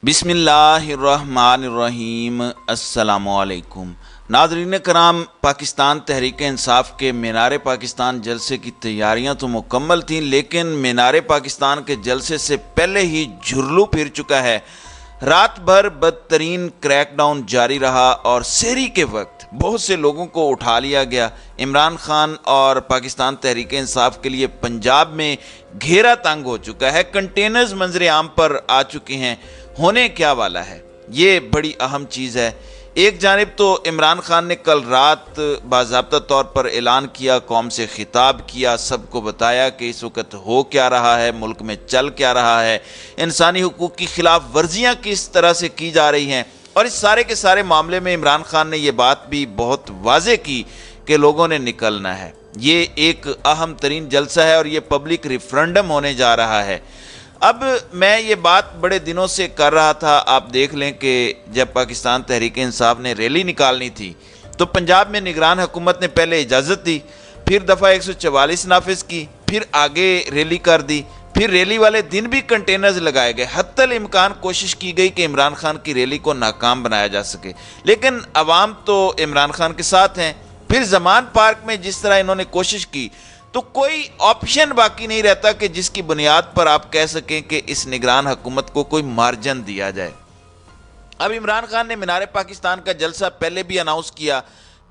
बिस्मिल्लाहिर्रहमानिर्रहीम। अस्सलामु अलैकुम नाज़रीन कराम, पाकिस्तान तहरीक इंसाफ के मीनार पाकिस्तान जलसे की तैयारियां तो मुकम्मल थीं, लेकिन मीनार पाकिस्तान के जलसे से पहले ही झुर्लू फिर चुका है। रात भर बदतरीन क्रैकडाउन जारी रहा और सहरी के वक्त बहुत से लोगों को उठा लिया गया। इमरान खान और पाकिस्तान तहरीक इंसाफ के लिए पंजाब में घेरा तंग हो चुका है। कंटेनर्स मंजर आम पर आ चुके हैं। होने क्या वाला है, ये बड़ी अहम चीज़ है। एक जानिब तो इमरान खान ने कल रात बाज़ाब्ता तौर पर ऐलान किया, कौम से खिताब किया, सबको बताया कि इस वक्त हो क्या रहा है, मुल्क में चल क्या रहा है, इंसानी हुकूक की खिलाफ वर्जियाँ किस तरह से की जा रही हैं। और इस सारे के सारे मामले में इमरान खान ने ये बात भी बहुत वाज़े की कि लोगों ने निकलना है। ये एक अहम तरीन जलसा है और ये पब्लिक रेफरेंडम होने जा रहा है। अब मैं ये बात बड़े दिनों से कर रहा था। आप देख लें कि जब पाकिस्तान तहरीक इंसाफ ने रैली निकालनी थी तो पंजाब में निगरान हुकूमत ने पहले इजाज़त दी, फिर दफ़ा 144 नाफिज की, फिर आगे रैली कर दी, फिर रैली वाले दिन भी कंटेनर्स लगाए गए। हत्तल इम्कान कोशिश की गई कि इमरान खान की रैली को नाकाम बनाया जा सके, लेकिन अवाम तो इमरान खान के साथ हैं। फिर जमान पार्क में जिस तरह इन्होंने कोशिश की तो कोई ऑप्शन बाकी नहीं रहता कि जिसकी बुनियाद पर आप कह सकें कि इस निगरान हुकूमत को कोई मार्जिन दिया जाए। अब इमरान खान ने मीनार पाकिस्तान का जलसा पहले भी अनाउंस किया,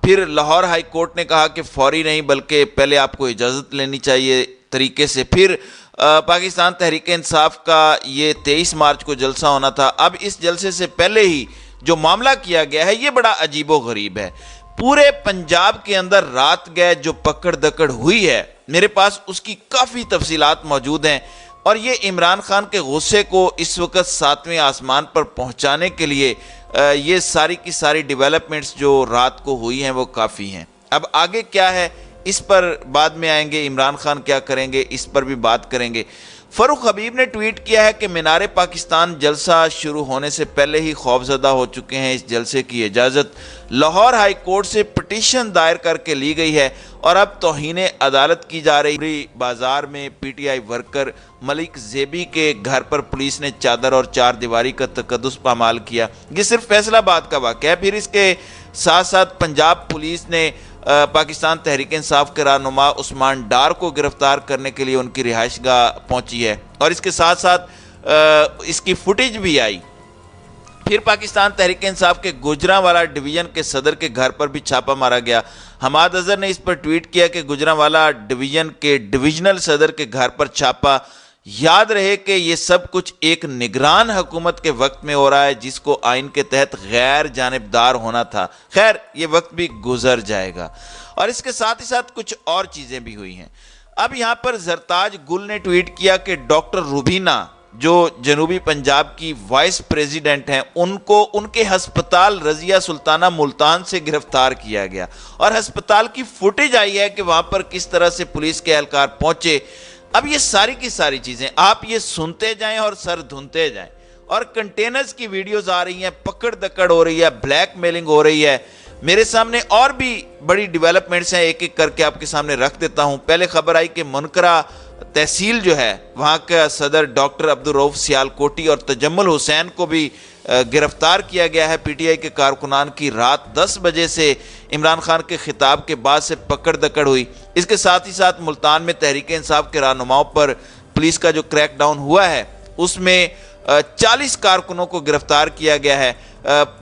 फिर लाहौर हाई कोर्ट ने कहा कि फौरी नहीं बल्कि पहले आपको इजाज़त लेनी चाहिए तरीके से। फिर पाकिस्तान तहरीक इंसाफ का ये 23 मार्च को जलसा होना था। अब इस जलसे से पहले ही जो मामला किया गया है ये बड़ा अजीबो गरीब है। पूरे पंजाब के अंदर रात गए जो पकड़ दकड़ हुई है, मेरे पास उसकी काफ़ी तफसीलात मौजूद हैं और ये इमरान खान के गुस्से को इस वक्त 7वें आसमान पर पहुंचाने के लिए ये सारी की सारी डेवलपमेंट्स जो रात को हुई हैं वो काफ़ी हैं। अब आगे क्या है इस पर बाद में आएंगे, इमरान खान क्या करेंगे इस पर भी बात करेंगे। फ़रूख हबीब ने ट्वीट किया है कि मीनार पाकिस्तान जलसा शुरू होने से पहले ही खौफजदा हो चुके हैं। इस जलसे की इजाज़त लाहौर हाई कोर्ट से पिटीशन दायर करके ली गई है और अब तौहीन अदालत की जा रही। बाजार में पीटीआई वर्कर मलिक ज़ेबी के घर पर पुलिस ने चादर और चार दीवारी का तकद्दुस पामाल किया। ये सिर्फ फैसलाबाद का वाक़या है। फिर इसके साथ साथ पंजाब पुलिस ने पाकिस्तान तहरीक इंसाफ के रहनुमा उस्मान डार को गिरफ्तार करने के लिए उनकी रिहाइशगाह पहुंची है और इसके साथ साथ इसकी फुटेज भी आई। फिर पाकिस्तान तहरीक इंसाफ के गुजरांवाला डिवीज़न के सदर के घर पर भी छापा मारा गया। हमाद अजहर ने इस पर ट्वीट किया कि गुजरांवाला डिवीज़न के डिविजनल सदर के घर पर छापा। याद रहे कि ये सब कुछ एक निगरान हुकूमत के वक्त में हो रहा है जिसको आइन के तहत गैर जानिबदार होना था। खैर ये वक्त भी गुजर जाएगा और इसके साथ ही साथ कुछ और चीज़ें भी हुई हैं। अब यहाँ पर जरताज गुल ने ट्वीट किया कि डॉक्टर रुबीना जो जनूबी पंजाब की वाइस प्रेसिडेंट हैं उनको उनके हस्पताल रजिया सुल्ताना मुल्तान से गिरफ्तार किया गया और हस्पताल की फुटेज आई है कि वहाँ पर किस तरह से पुलिस के एहलकार पहुँचे। अब ये सारी की सारी चीज़ें आप ये सुनते जाएं और सर धुनते जाएं और कंटेनर्स की वीडियोस आ रही हैं, पकड़ दकड़ हो रही है, ब्लैकमेलिंग हो रही है। मेरे सामने और भी बड़ी डेवलपमेंट्स हैं, एक एक करके आपके सामने रख देता हूं। पहले खबर आई कि मुनकरा तहसील जो है वहाँ का सदर डॉक्टर अब्दुल रऊफ सियालकोटी और तजम्मुल हुसैन को भी गिरफ्तार किया गया है। पीटीआई के कारकुनान की रात 10 बजे से इमरान खान के खिताब के बाद से पकड़ दकड़ हुई। इसके साथ ही साथ मुल्तान में तहरीक इंसाफ के रहनुमाओं पर पुलिस का जो क्रैकडाउन हुआ है उसमें 40 कारकुनों को गिरफ्तार किया गया है।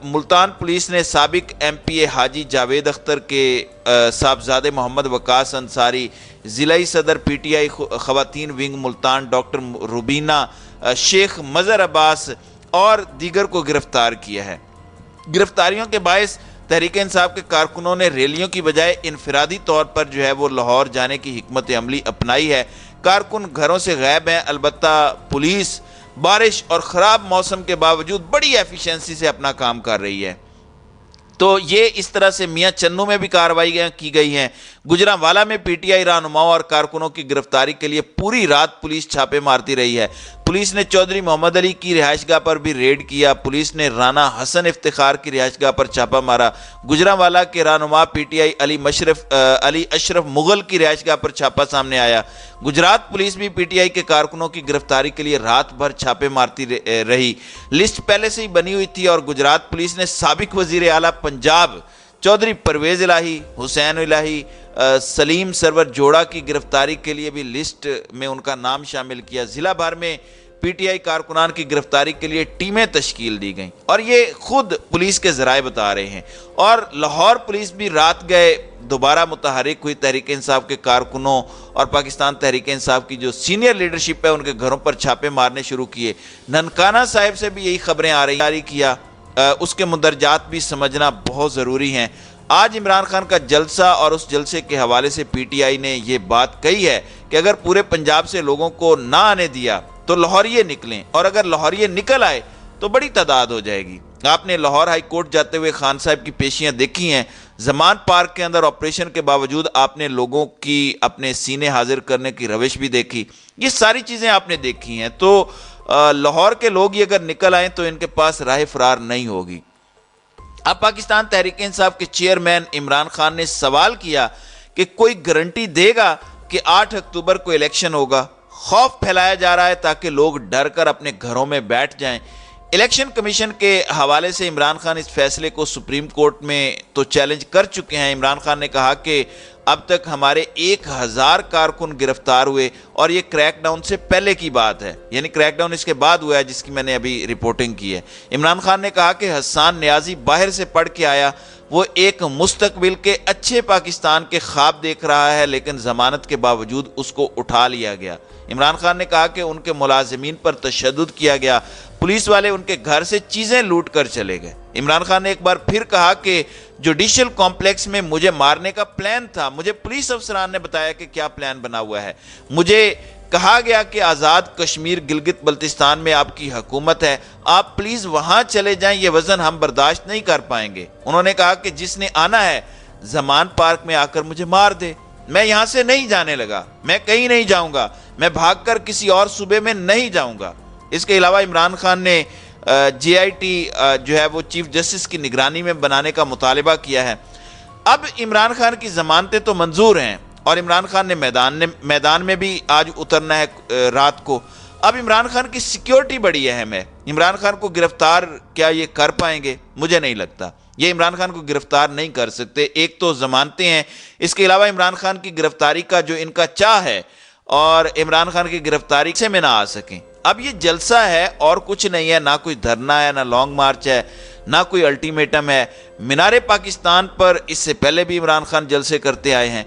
मुल्तान पुलिस ने साबिक MPA हाजी जावेद अख्तर के साहबजादे मोहम्मद वकास अंसारी, ज़िलाई सदर PTI ख़वातीन विंग मुल्तान डॉक्टर रुबीना, शेख मज़हर अब्बास और दीगर को गिरफ्तार किया है। गिरफ्तारियों के बायस तहरीक इंसाफ के कारकुनों ने रैलियों की बजाय इनफरादी तौर पर जो है वो लाहौर जाने की हिकमत अमली अपनाई है। कारकुन घरों से गायब हैं, अलबत्ता पुलिस बारिश और ख़राब मौसम के बावजूद बड़ी एफिशिएंसी से अपना काम कर रही है। तो ये इस तरह से मियाँ चन्नू में भी कार्रवाई की गई हैं, गुजरांवाला में पीटीआई रहनुमाओं और कारकुनों की गिरफ्तारी के लिए पूरी रात पुलिस छापे मारती रही है। पुलिस ने चौधरी मोहम्मद अली की रिहायशगाह पर भी रेड किया। पुलिस ने राना हसन इफ्तिखार की रिहायशगाह पर छापा मारा। गुजरांवाला के रहनुमा पीटीआई अली अशरफ मुगल की रिहायशगाह पर छापा सामने आया। गुजरात पुलिस भी पीटीआई के कारकुनों की गिरफ्तारी के लिए रात भर छापे मारती रही। लिस्ट पहले से ही बनी हुई थी और गुजरात पुलिस ने साबिक वजीर आला पंजाब चौधरी परवेज इलाही, हुसैन इलाही, सलीम सरवर जोड़ा की गिरफ्तारी के लिए भी लिस्ट में उनका नाम शामिल किया। जिला भर में पीटीआई कारकुनान की गिरफ्तारी के लिए टीमें तश्कील दी गईं और ये खुद पुलिस के जराए बता रहे हैं। और लाहौर पुलिस भी रात गए दोबारा मुतहरिक हुई तहरीक इंसाफ के कारकुनों और पाकिस्तान तहरीक इंसाफ की जो सीनियर लीडरशिप है उनके घरों पर छापे मारने शुरू किए। ननकाना साहिब से भी यही खबरें आ रही किया। उसके मुंदरजात भी समझना बहुत ज़रूरी हैं। आज इमरान खान का जलसा और उस जलसे के हवाले से पीटीआई ने ये बात कही है कि अगर पूरे पंजाब से लोगों को ना आने दिया तो लाहौरिये निकलें, और अगर लाहौरिये निकल आए तो बड़ी तादाद हो जाएगी। आपने लाहौर हाई कोर्ट जाते हुए खान साहब की पेशियां देखी हैं। जमान पार्क के अंदर ऑपरेशन के बावजूद आपने लोगों की अपने सीने हाजिर करने की रविश भी देखी। ये सारी चीज़ें आपने देखी हैं। तो लाहौर के लोग ये अगर निकल आए तो इनके पास राह फरार नहीं होगी। अब पाकिस्तान तहरीक इंसाफ के चेयरमैन इमरान खान ने सवाल किया कि कोई गारंटी देगा कि 8 अक्टूबर को इलेक्शन होगा। खौफ फैलाया जा रहा है ताकि लोग डर कर अपने घरों में बैठ जाएं। इलेक्शन कमीशन के हवाले से इमरान खान इस फैसले को सुप्रीम कोर्ट में तो चैलेंज कर चुके हैं। इमरान खान ने कहा कि अब तक हमारे 1000 कारकुन गिरफ्तार हुए और ये क्रैकडाउन से पहले की बात है, यानी क्रैकडाउन इसके बाद हुआ है जिसकी मैंने अभी रिपोर्टिंग की है। इमरान खान ने कहा कि हसन नियाजी बाहर से पढ़ के आया, वो एक मुस्तकबिल के अच्छे पाकिस्तान के ख्वाब देख रहा है, लेकिन जमानत के बावजूद उसको उठा लिया गया। इमरान खान ने कहा कि उनके मुलाजिमीन पर तशद्दुद किया गया, पुलिस वाले उनके घर से चीज़ें लूट कर चले गए। इमरान खान ने एक बार फिर कहा कि जुडिशल कॉम्प्लेक्स में मुझे मारने का प्लान था। मुझे पुलिस अफसरान ने बताया कि क्या प्लान बना हुआ है। मुझे कहा गया कि आज़ाद कश्मीर गिलगित बल्तिस्तान में आपकी हुकूमत है, आप प्लीज़ वहाँ चले जाएं, ये वज़न हम बर्दाश्त नहीं कर पाएंगे। उन्होंने कहा कि जिसने आना है जमान पार्क में आकर मुझे मार दे। मैं यहाँ से नहीं जाने लगा, मैं कहीं नहीं जाऊँगा, मैं भागकर किसी और सूबे में नहीं जाऊँगा। इसके अलावा इमरान खान ने JIT जो है वो चीफ जस्टिस की निगरानी में बनाने का मुतालबा किया है। अब इमरान खान की ज़मानतें तो मंजूर हैं और इमरान खान ने मैदान में भी आज उतरना है रात को। अब इमरान खान की सिक्योरिटी बड़ी अहम है। इमरान खान को गिरफ्तार क्या ये कर पाएंगे? मुझे नहीं लगता। ये इमरान खान को गिरफ्तार नहीं कर सकते। एक तो ज़मानतें हैं, इसके अलावा इमरान खान की गिरफ्तारी का जो इनका चाह है और इमरान खान की गिरफ्तारी से में ना आ सकें। अब ये जलसा है और कुछ नहीं है, ना कोई धरना है, ना लॉन्ग मार्च है, ना कोई अल्टीमेटम है। मीनारे पाकिस्तान पर इससे पहले भी इमरान खान जलसे करते आए हैं।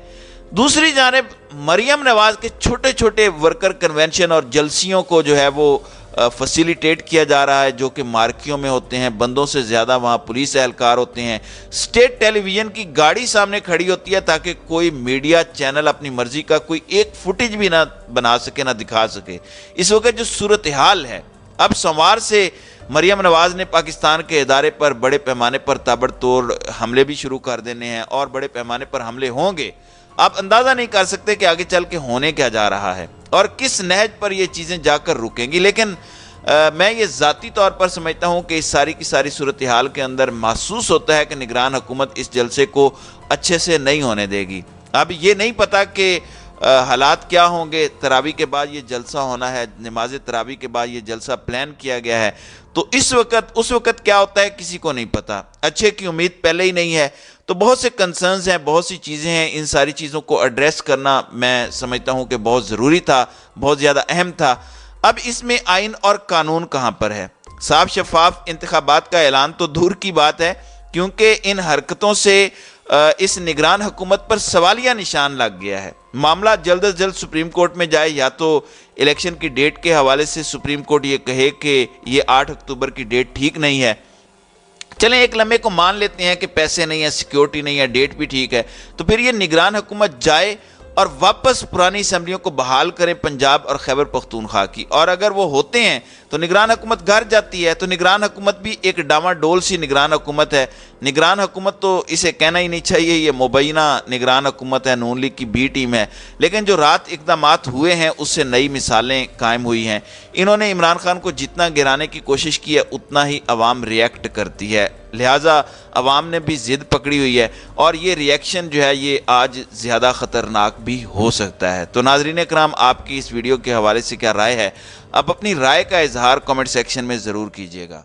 दूसरी जानिब मरियम नवाज के छोटे छोटे वर्कर कन्वेंशन और जलसियों को जो है वो फैसिलिटेट किया जा रहा है, जो कि मार्कियों में होते हैं। बंदों से ज़्यादा वहाँ पुलिस एहलकार होते हैं। स्टेट टेलीविज़न की गाड़ी सामने खड़ी होती है ताकि कोई मीडिया चैनल अपनी मर्जी का कोई एक फुटेज भी ना बना सके, ना दिखा सके। इस वक्त जो सूरत हाल है, अब सोमवार से मरियम नवाज ने पाकिस्तान के इदारे पर बड़े पैमाने पर ताबड़तोड़ हमले भी शुरू कर देने हैं और बड़े पैमाने पर हमले होंगे। आप अंदाज़ा नहीं कर सकते कि आगे चल के होने क्या जा रहा है और किस नहज पर ये चीज़ें जाकर रुकेंगी। लेकिन मैं ये ज़ाती तौर पर समझता हूँ कि इस सारी की सारी सूरत हाल के अंदर महसूस होता है कि निगरान हुकूमत इस जलसे को अच्छे से नहीं होने देगी। अब ये नहीं पता कि हालात क्या होंगे। तरावी के बाद ये जलसा होना है, नमाज तरावी के बाद ये जलसा प्लान किया गया है, तो उस वक़्त क्या होता है किसी को नहीं पता। अच्छे की उम्मीद पहले ही नहीं है, तो बहुत से कंसर्न्स हैं, बहुत सी चीज़ें हैं। इन सारी चीज़ों को एड्रेस करना मैं समझता हूँ कि बहुत ज़रूरी था, बहुत ज़्यादा अहम था। अब इसमें आइन और कानून कहाँ पर है? साफ शफाफ इंतखाबात का ऐलान तो दूर की बात है, क्योंकि इन हरकतों से इस निगरान हुकूमत पर सवालिया निशान लग गया है। मामला जल्द अज जल्द सुप्रीम कोर्ट में जाए, या तो इलेक्शन की डेट के हवाले से सुप्रीम कोर्ट ये कहे कि ये 8 अक्टूबर की डेट ठीक नहीं है। चलें एक लम्हे को मान लेते हैं कि पैसे नहीं है, सिक्योरिटी नहीं है, डेट भी ठीक है, तो फिर ये निगरान हुकूमत जाए اور واپس پرانی اسمبلیوں کو بحال کریں پنجاب اور خیبر پختونخوا کی، اور اگر وہ ہوتے ہیں تو نگران حکومت گھر جاتی ہے۔ تو نگران حکومت بھی ایک ڈاما ڈول سی نگران حکومت ہے۔ نگران حکومت تو اسے کہنا ہی نہیں چاہیے، یہ مبینہ نگران حکومت ہے، نون لیگ کی بی ٹیم ہے، لیکن جو رات اقدامات ہوئے ہیں اس سے نئی مثالیں قائم ہوئی ہیں۔ انہوں نے عمران خان کو جتنا گرانے کی کوشش کی ہے اتنا ہی عوام ریئیکٹ کرتی ہے، لہٰذا عوام نے بھی ضد پکڑی ہوئی ہے، اور یہ ریئیکشن جو ہے یہ آج زیادہ خطرناک بھی ہو سکتا ہے۔ تو ناظرین اکرام، آپ کی اس ویڈیو کے حوالے سے کیا رائے ہے؟ آپ اپنی رائے کا اظہار کمنٹ سیکشن میں ضرور کیجیے گا۔